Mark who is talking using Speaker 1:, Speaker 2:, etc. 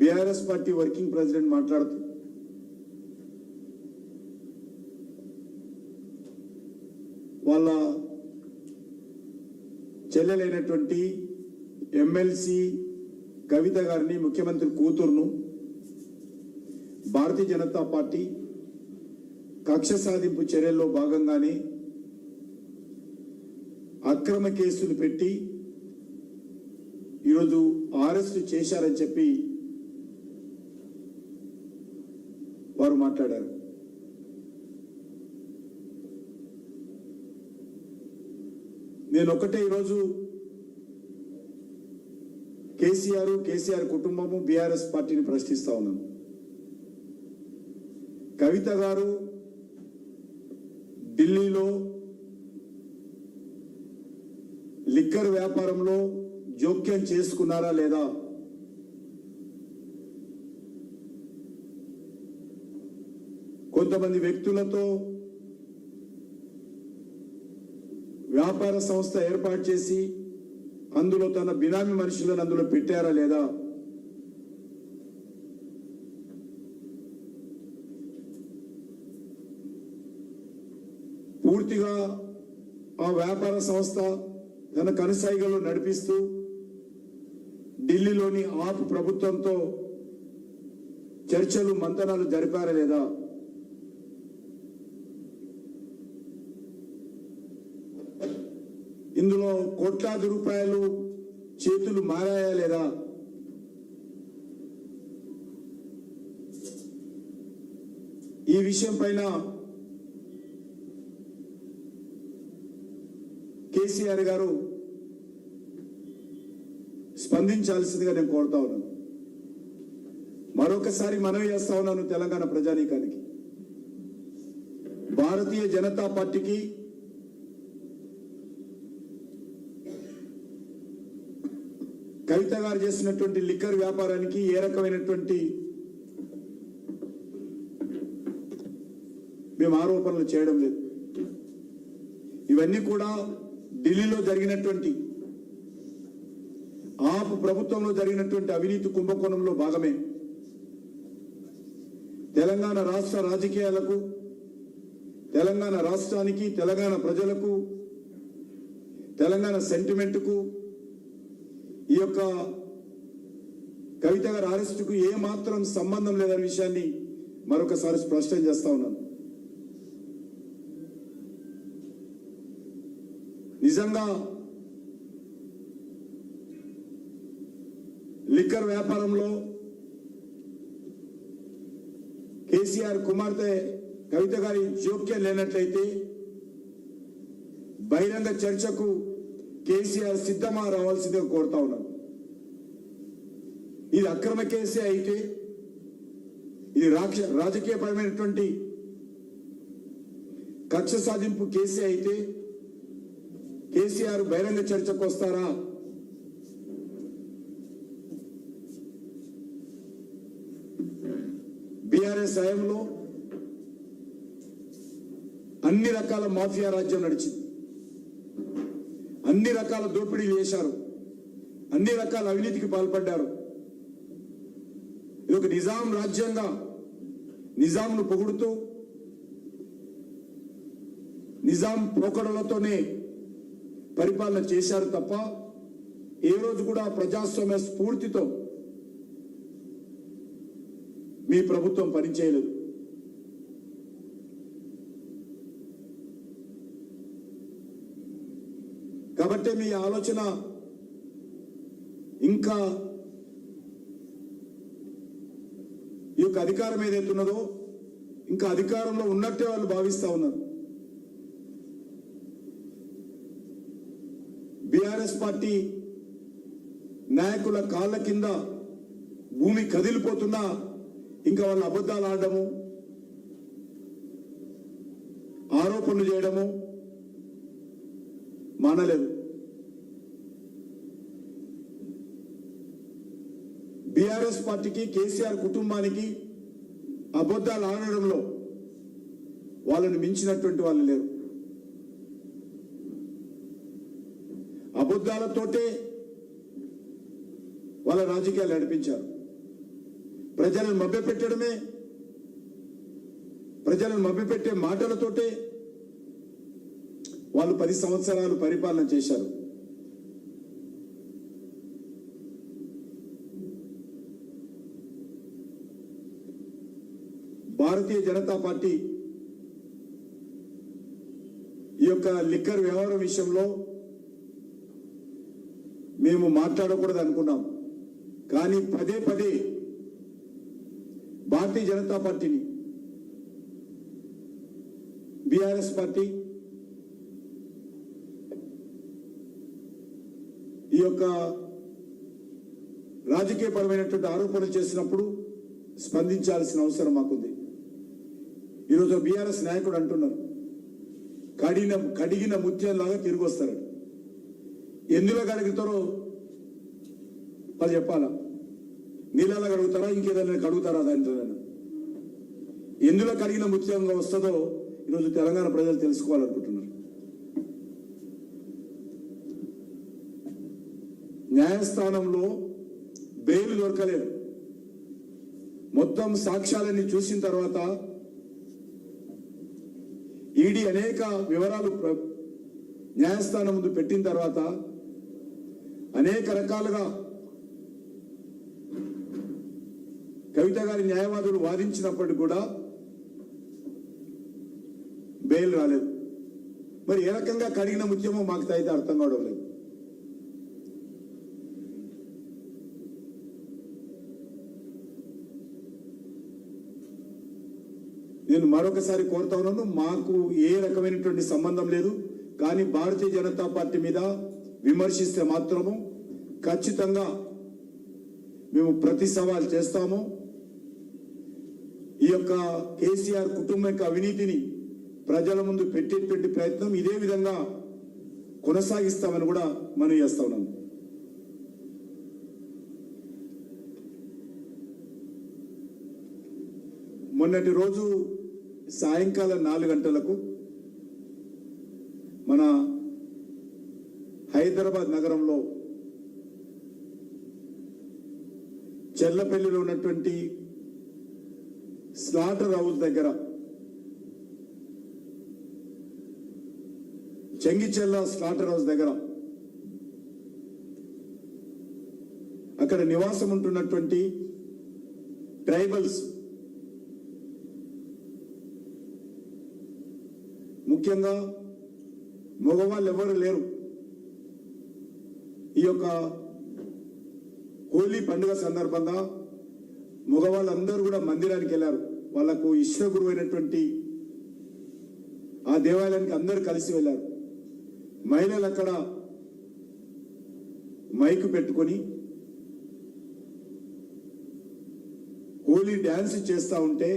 Speaker 1: BRS party working president మాట్లాడుతూ వాళ్ళ చెల్లెలైనటువంటి MLC కవిత గారిని, ముఖ్యమంత్రి కూతురును భారతీయ జనతా పార్టీ కక్ష సాధింపు చర్యల్లో భాగంగానే అక్రమ కేసులు పెట్టి ఈరోజు అరెస్టు చేశారని చెప్పి వారు మాట్లాడారు. నేను ఒకటే ఈరోజు కేసీఆర్ కుటుంబము బీఆర్ఎస్ పార్టీని ప్రశ్నిస్తా ఉన్నాను. కవిత గారు ఢిల్లీలో లిక్కర్ వ్యాపారంలో జోక్యం చేసుకున్నారా లేదా? కొంతమంది వ్యక్తులతో వ్యాపార సంస్థ ఏర్పాటు చేసి అందులో తన బినామీ మనుషులను అందులో పెట్టారా లేదా? పూర్తిగా ఆ వ్యాపార సంస్థ తన కనుసైగలు నడిపిస్తూ ఢిల్లీలోని ఆప్ ప్రభుత్వంతో చర్చలు మంతనాలు జరిపారా లేదా? ఇందులో కోట్లాది రూపాయలు చేతులు మారాయా లేదా? ఈ విషయం పైన కేసీఆర్ గారు స్పందించాల్సిందిగా నేను కోరుతా ఉన్నాను. మరొకసారి మనవి చేస్తా ఉన్నాను తెలంగాణ ప్రజానీకానికి, భారతీయ జనతా పార్టీకి కవిత గారు చేసినటువంటి లిక్కర్ వ్యాపారానికి ఏ రకమైనటువంటి మేము ఆరోపణలు చేయడం లేదు. ఇవన్నీ కూడా ఢిల్లీలో జరిగినటువంటి ఆప్ ప్రభుత్వంలో జరిగినటువంటి అవినీతి కుంభకోణంలో భాగమే. తెలంగాణ రాష్ట్ర రాజకీయాలకు, తెలంగాణ రాష్ట్రానికి, తెలంగాణ ప్రజలకు, తెలంగాణ సెంటిమెంట్కు ఈ యొక్క కవిత గారి అరెస్టుకు ఏ మాత్రం సంబంధం లేదనే విషయాన్ని మరొకసారి స్పష్టం చేస్తా ఉన్నాను. నిజంగా లిక్కర్ వ్యాపారంలో కేసీఆర్ కుమార్తె కవిత గారి జోక్యం లేనట్లయితే బహిరంగ చర్చకు కేసీఆర్ సిద్ధమా రావాల్సిందిగా కోరుతా ఉన్నాను. ఇది అక్రమ కేసే అయితే, ఇది రాజకీయపరమైనటువంటి కక్ష సాధింపు కేసే అయితే కేసీఆర్ బహిరంగ చర్చకు వస్తారా? బీఆర్ఎస్ హయాంలో అన్ని రకాల మాఫియా రాజ్యం నడిచింది, అన్ని రకాల దోపిడీలు చేశారు, అన్ని రకాల అవినీతికి పాల్పడ్డారు. ఇది ఒక నిజాం రాజ్యంగా నిజాంను పొగుడుతూ నిజాం పోకడలతోనే పరిపాలన చేశారు తప్ప ఏ రోజు కూడా ప్రజాస్వామ్య స్ఫూర్తితో మీ ప్రభుత్వం పనిచేయలేదు. కాబట్టి మీ ఆలోచన ఇంకా ఈ యొక్క అధికారం ఏదైతున్నదో ఇంకా అధికారంలో ఉన్నట్టే వాళ్ళు భావిస్తా ఉన్నారు. బీఆర్ఎస్ పార్టీ నాయకుల కాళ్ళ కింద భూమి కదిలిపోతున్నా ఇంకా వాళ్ళు అబద్ధాలు ఆడడము, ఆరోపణలు చేయడము మానలేదు. బీఆర్ఎస్ పార్టీకి, కేసీఆర్ కుటుంబానికి అబద్ధాలు ఆడడంలో వాళ్ళని మించినటువంటి వాళ్ళు లేరు. అబద్ధాలతోటే వాళ్ళ రాజకీయాలు నడిపించారు. ప్రజలను మభ్యపెట్టడమే, ప్రజలను మభ్యపెట్టే మాటలతోటే వాళ్ళు 10 సంవత్సరాలు పరిపాలన చేశారు. భారతీయ జనతా పార్టీ ఈ యొక్క లిక్కర్ వ్యవహారం విషయంలో మేము మాట్లాడకూడదు అనుకున్నాం. కానీ పదే పదే భారతీయ జనతా పార్టీని, బీఆర్ఎస్ పార్టీ ఈ యొక్క రాజకీయపరమైనటువంటి ఆరోపణలు చేసినప్పుడు స్పందించాల్సిన అవసరం మాకుంది. ఈరోజు బీఆర్ఎస్ నాయకుడు అంటున్నారు, కడిగిన ముత్యంలాగా తిరిగి వస్తారు. ఎందులో కడుగుతారో వాళ్ళు చెప్పాలా? నీళ్ళలో కడుగుతారా, ఇంకేదైనా కడుగుతారా? దాంట్లో ఎందులో కడిగిన ముత్యంగా వస్తుందో ఈరోజు తెలంగాణ ప్రజలు తెలుసుకోవాలనుకుంటున్నారు. న్యాయస్థానంలో బెయిల్ దొరకలేదు. మొత్తం సాక్ష్యాలన్నీ చూసిన తర్వాత ఈడీ అనేక వివరాలు న్యాయస్థానం ముందు పెట్టిన తర్వాత అనేక రకాలుగా కవిత గారి న్యాయవాదులు వాదించినప్పటికీ కూడా బెయిల్ రాలేదు. మరి ఏ రకంగా కడిగిన ముత్యమో మాకు అయితే అర్థం కావడం లేదు. నేను మరొకసారి కోరుతా ఉన్నాను, మాకు ఏ రకమైనటువంటి సంబంధం లేదు. కానీ భారతీయ జనతా పార్టీ మీద విమర్శిస్తే మాత్రము ఖచ్చితంగా మేము ప్రతి సవాల్ చేస్తాము. ఈ యొక్క కేసీఆర్ కుటుంబం యొక్క అవినీతిని ప్రజల ముందు పెట్టేటువంటి ప్రయత్నం ఇదే విధంగా కొనసాగిస్తామని కూడా మనం చేస్తా ఉన్నాము. మొన్నటి రోజు సాయంకాలం 4 గంటలకు మన హైదరాబాద్ నగరంలో చెల్లపల్లిలో ఉన్నటువంటి స్లాటర్ హౌస్ దగ్గర, చెంగిచెల్ల స్లాటర్ హౌస్ దగ్గర అక్కడ నివాసం ఉంటున్నటువంటి ట్రైబల్స్, ముఖ్యంగా మగవాళ్ళు ఎవరు లేరు, ఈ యొక్క హోలీ పండుగ సందర్భంగా మగవాళ్ళందరూ కూడా మందిరానికి వెళ్ళారు. వాళ్లకు ఇష్ట గురువు అయినటువంటి ఆ దేవాలయానికి అందరూ కలిసి వెళ్ళారు. మహిళలు అక్కడ మైకు పెట్టుకొని హోలీ డ్యాన్స్ చేస్తూ ఉంటే